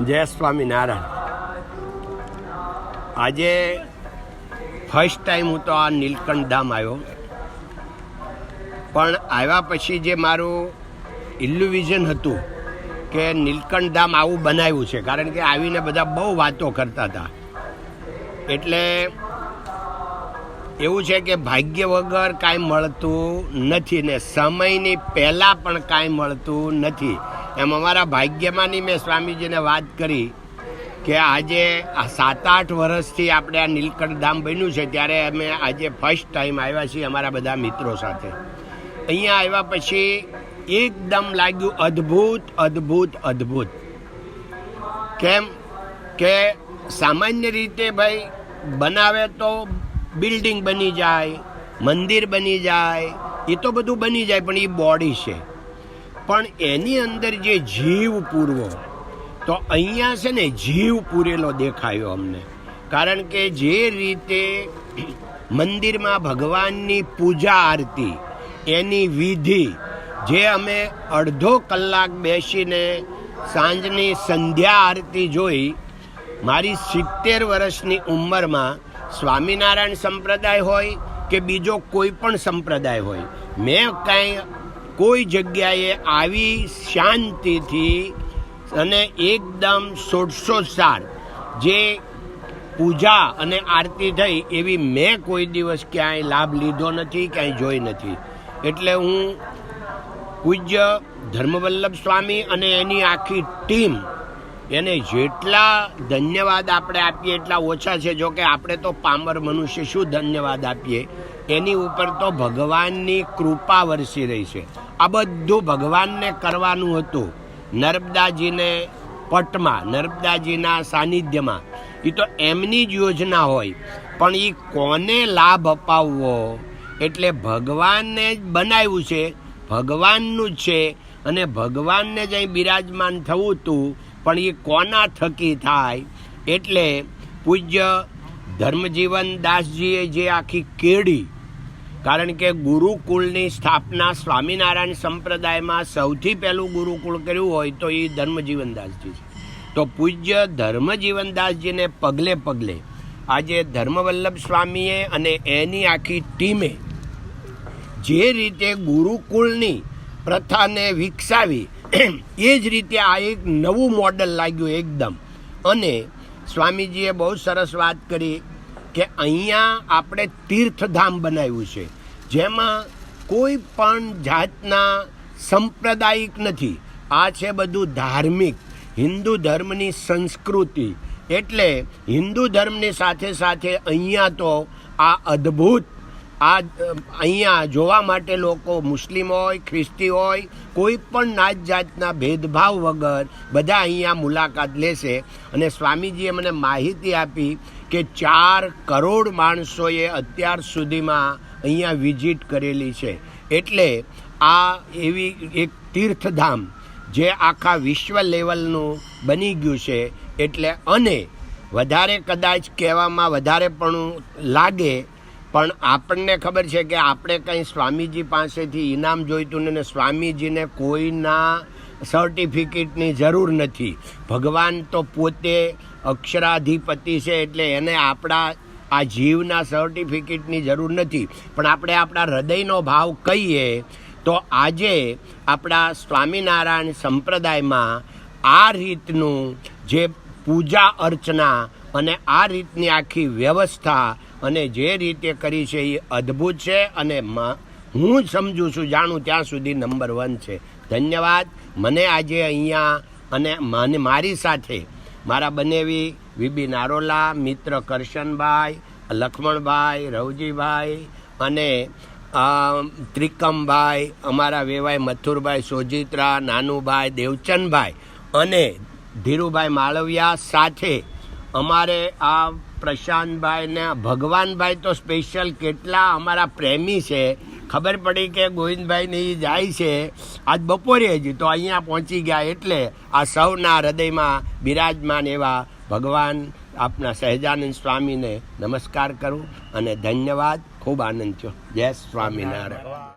જય સ્વામિનારાયણ. આજે first time હું તો આ નીલકંઠ ધામ આવ્યો, પણ આવ્યા પછી જે મારું ઇલ્યુવિઝન હતું કે નીલકંઠ ધામ આવું બનાવ્યું છે, કારણ કે આવીને બધા બહુ વાતો કરતા હતા. એટલે એવું છે કે ભાગ્ય વગર કાંઈ મળતું નથી ને સમયની પહેલાં પણ કાંઈ મળતું નથી. એમ અમારા ભાગ્યમાંની મેં સ્વામીજીને વાત કરી કે આજે 7-8 વર્ષથી આપણે આ નીલકંઠ ધામ બન્યું છે, ત્યારે અમે આજે ફર્સ્ટ ટાઈમ આવ્યા છીએ અમારા બધા મિત્રો સાથે. અહીંયા આવ્યા પછી એકદમ લાગ્યું અદ્ભુત અદ્ભુત અદ્ભુત. કેમ કે સામાન્ય રીતે ભાઈ બનાવે તો બિલ્ડિંગ બની જાય, મંદિર બની જાય, એ તો બધું બની જાય, પણ એ બોડી છે. પણ એની અંદર જે જીવ પૂરવો, તો અહીંયા છે ને જીવ પૂરેલો દેખાયો અમને. કારણ કે જે રીતે મંદિરમાં ભગવાનની પૂજા આરતી, એની વિધિ જે અમે અડધો કલાક બેસીને સાંજની સંધ્યા આરતી જોઈ, મારી 70 વર્ષની ઉંમરમાં સ્વામિનારાયણ સંપ્રદાય હોય કે બીજો કોઈ પણ સંપ્રદાય હોય, મેં કાંઈ કોઈ જગ્યાએ આવી શાંતિથી અને એકદમ સોળસોસાર જે પૂજા અને આરતી થઈ એવી મેં કોઈ દિવસ ક્યાંય લાભ લીધો નથી, ક્યાંય જોઈ નથી. એટલે હું પૂજ્ય ધર્મવલ્લભ સ્વામી અને એની આખી ટીમ, એને જેટલા ધન્યવાદ આપણે આપીએ એટલા ઓછા છે. જો કે આપણે તો પામર મનુષ્ય શું ધન્યવાદ આપીએ, એની ઉપર તો ભગવાનની કૃપા વરસી રહી છે. આ બધું ભગવાનને કરવાનું હતું, નર્મદાજીને પટમાં, નર્મદાજીના સાનિધ્યમાં. એ તો એમની જ યોજના હોય, પણ એ કોને લાભ અપાવવો, એટલે ભગવાનને જ બનાવ્યું છે, ભગવાનનું જ છે, અને ભગવાનને જ અહીં બિરાજમાન થવું હતું, પણ એ કોના થકી થાય. એટલે પૂજ્ય ધર્મજીવન દાસજીએ જે આખી કેડી, કારણ કે ગુરુકુળની સ્થાપના સ્વામિનારાયણ સંપ્રદાયમાં સૌથી પહેલું ગુરુકુળ કર્યું હોય તો એ ધર્મજીવનદાસજી છે. તો પૂજ્ય ધર્મજીવનદાસજીને પગલે પગલે આજે ધર્મવલ્લભ સ્વામીએ અને એની આખી ટીમે જે રીતે ગુરુકુળની પ્રથાને વિકસાવી, એ જ રીતે આ એક નવું મોડલ લાગ્યું એકદમ. અને સ્વામીજીએ બહુ સરસ વાત કરી કે અહીંયા આપણે તીર્થધામ બનાવ્યું છે, જેમાં કોઈ પણ જાતના સંપ્રદાયિક નથી. આ છે બધું ધાર્મિક, હિન્દુ ધર્મની સંસ્કૃતિ. એટલે હિન્દુ ધર્મની સાથે સાથે અહીંયા તો આ અદ્ભુત, આ અહીંયા જોવા માટે લોકો મુસ્લિમ હોય, ખ્રિસ્તી હોય, કોઈ પણ નાત જાતના ભેદભાવ વગર બધા અહીંયા મુલાકાત લેશે. અને સ્વામીજીએ મને માહિતી આપી કે 4 કરોડ માણસોએ અત્યાર સુધીમાં અહીંયા વિઝિટ કરેલી છે. એટલે આ એવી એક તીર્થધામ જે આખા વિશ્વ લેવલનું બની ગયું છે. એટલે અને વધારે કદાચ કહેવામાં વધારે પણ લાગે, પણ આપણને ખબર છે કે આપણે કંઈ સ્વામીજી પાસેથી ઇનામ જોઈતું ને સ્વામીજીને કોઈના સર્ટિફિકેટની જરૂર નથી. ભગવાન તો પોતે અક્ષરાધિપતિ છે, એટલે એને આપણા આ જીવના સર્ટિફિકેટની જરૂર નથી. પણ આપણે આપણા હૃદયનો ભાવ કહીએ તો આજે આપણા સ્વામિનારાયણ સંપ્રદાયમાં આ રીતનું જે પૂજા અર્ચના અને આ રીતની આખી વ્યવસ્થા અને જે રીતે કરી છે એ અદ્ભુત છે. અને હું સમજું છું, જાણું ત્યાં સુધી નંબર 1 છે. ધન્યવાદ. મને આજે અહીંયા અને મને મારી સાથે મારા બનેવી વીબી નારોલા, મિત્ર કરશનભાઈ, લક્ષ્મણભાઈ, રવજીભાઈ અને ત્રિકમભાઈ, અમારા વેવાઈ મથુરભાઈ સોજિત્રા, નાનુભાઈ, દેવચંદભાઈ અને ધીરુભાઈ માળવિયા, સાથે અમારે આ પ્રશાંતભાઈ ને ભગવાનભાઈ તો સ્પેશિયલ કેટલા અમારા પ્રેમી છે. ખબર પડી કે ગોવિંદભાઈને એ જાય છે આજ બપોરે જ, તો અહીંયા પહોંચી ગયા. એટલે આ સૌના હૃદયમાં બિરાજમાન એવા ભગવાન આપના સહજાનંદ સ્વામીને નમસ્કાર કરું અને ધન્યવાદ. ખૂબ આનંદ થયો. જય સ્વામિનારાયણ.